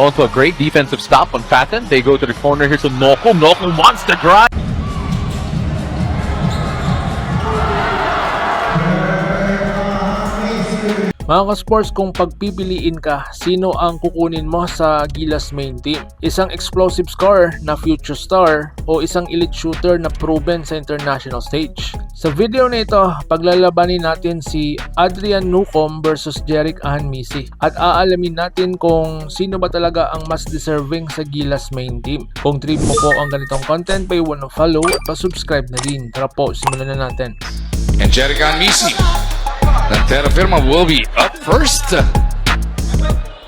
Also a great defensive stop on Fatten. They go to the corner here to Noko. Noko wants to drive. Mga ka-sports, kung pagpipiliin ka, sino ang kukunin mo sa Gilas main team? Isang explosive scorer na future star o isang elite shooter na proven sa international stage? Sa video na ito, paglalabanin natin si Adrian Newcomb versus Jerick Ahanmisi at aalamin natin kung sino ba talaga ang mas deserving sa Gilas main team. Kung trip mo po ang ganitong content, pa-wanna follow at pa-subscribe na rin. Tara po, simulan na natin. And Jerick Ahanmisi, the terra firma will be up first.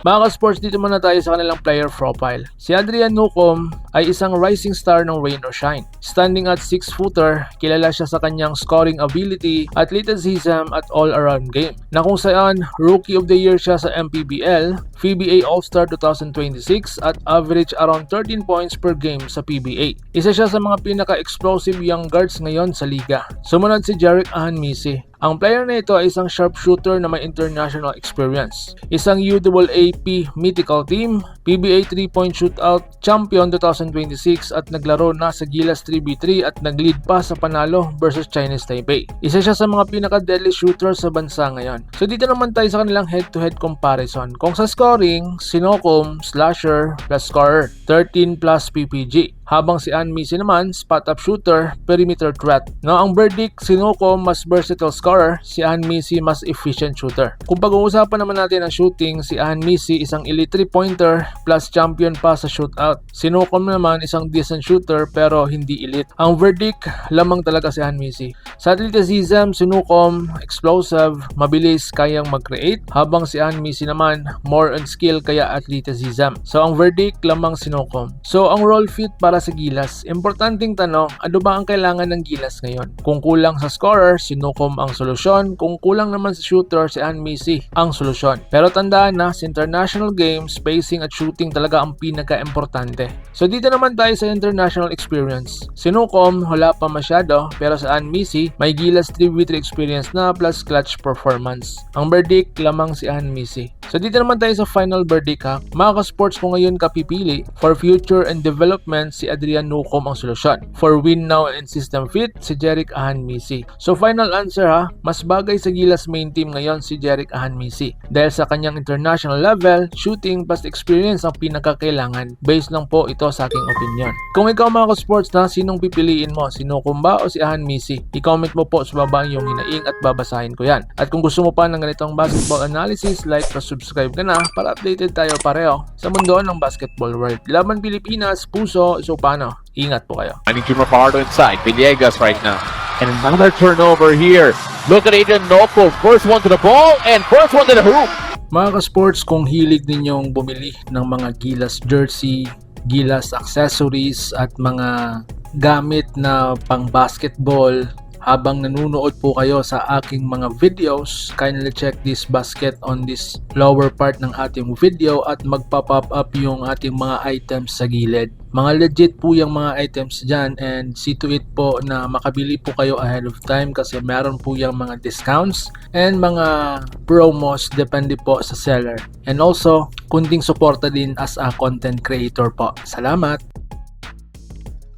Mga ka-sports, dito muna tayo sa kanilang player profile. Si Adrian Newcomb ay isang rising star ng rain or shine. Standing at 6-footer, kilala siya sa kanyang scoring ability, athleticism at all-around game. Na kung saan, Rookie of the Year siya sa MPBL, PBA All-Star 2026 at average around 13 points per game sa PBA. Isa siya sa mga pinaka-explosive young guards ngayon sa liga. Sumunod si Jerick Ahanmisi. Ang player na ito ay isang sharpshooter na may international experience. Isang UAAP mythical team, PBA 3-point shootout champion 2026 at naglaro na sa Gilas 3v3 at nag-lead pa sa panalo versus Chinese Taipei. Isa siya sa mga pinaka-deadly shooter sa bansa ngayon. So dito naman tayo sa kanilang head-to-head comparison. Kung sa scoring, si Newcomb, slasher plus scorer, 13 plus PPG. Habang si Ahanmisi naman, spot-up shooter, perimeter threat. No, ang verdict, si Newcomb mas versatile scorer, si Ahanmisi mas efficient shooter. Kung pag-uusapan naman natin ang shooting, si Ahanmisi isang elite 3-pointer plus champion pa sa shootout. Si Newcomb naman isang decent shooter pero hindi elite. Ang verdict, lamang talaga si Ahanmisi. Sa athleticism, si Newcomb explosive, mabilis, kayang mag-create, habang si Ahanmisi naman more on skill kaya athleticism. So ang verdict, lamang si Newcomb. So ang role fit para sa Gilas, importanteng tanong, ano ba ang kailangan ng Gilas ngayon? Kung kulang sa scorer, si Newcomb ang solusyon. Kung kulang naman sa shooter, si Ahanmisi ang solusyon. Pero tandaan na, sa international games, spacing at shooting talaga ang pinaka-importante. So dito naman tayo sa international experience. Si Newcomb, wala pa masyado, pero sa Ahanmisi, may Gilas 3v3 experience na plus clutch performance. Ang verdict, lamang si Ahanmisi. So dito naman tayo sa final verdict ha. Mga ka-sports, kung ngayon ka pipili, for future and development, si Adrian Newcomb ang solusyon. For win now and system fit, si Jerick Ahanmisi. So final answer ha, mas bagay sa Gilas main team ngayon si Jerick Ahanmisi. Dahil sa kanyang international level, shooting plus experience ang pinakakailangan. Based lang po ito sa aking opinion. Kung ikaw mga ka-sports na, sinong pipiliin mo? Si Newcomb ba o si Ahanmisi? I-comment mo po sa baba yung hinaing at babasahin ko yan. At kung gusto mo pa ng ganitong basketball analysis, like at subscribe ka na para updated tayo pareho sa mundo ng basketball world. Laban Pilipinas, puso, so paano? Ingat po kayo. I need Junior Fajardo inside. Villegas right now. And another turnover here. Look at Adrian Noko. First one to the ball and first one to the hoop. Mga ka-sports, kung hilig ninyong bumili ng mga Gilas jersey, Gilas accessories at mga gamit na pang basketball, habang nanunood po kayo sa aking mga videos, kindly check this basket on this lower part ng ating video at magpa-pop up yung ating mga items sa gilid. Mga legit po yung mga items dyan and see to it po na makabili po kayo ahead of time kasi meron po yung mga discounts and mga promos depende po sa seller. And also, kunting suporta din as a content creator po. Salamat!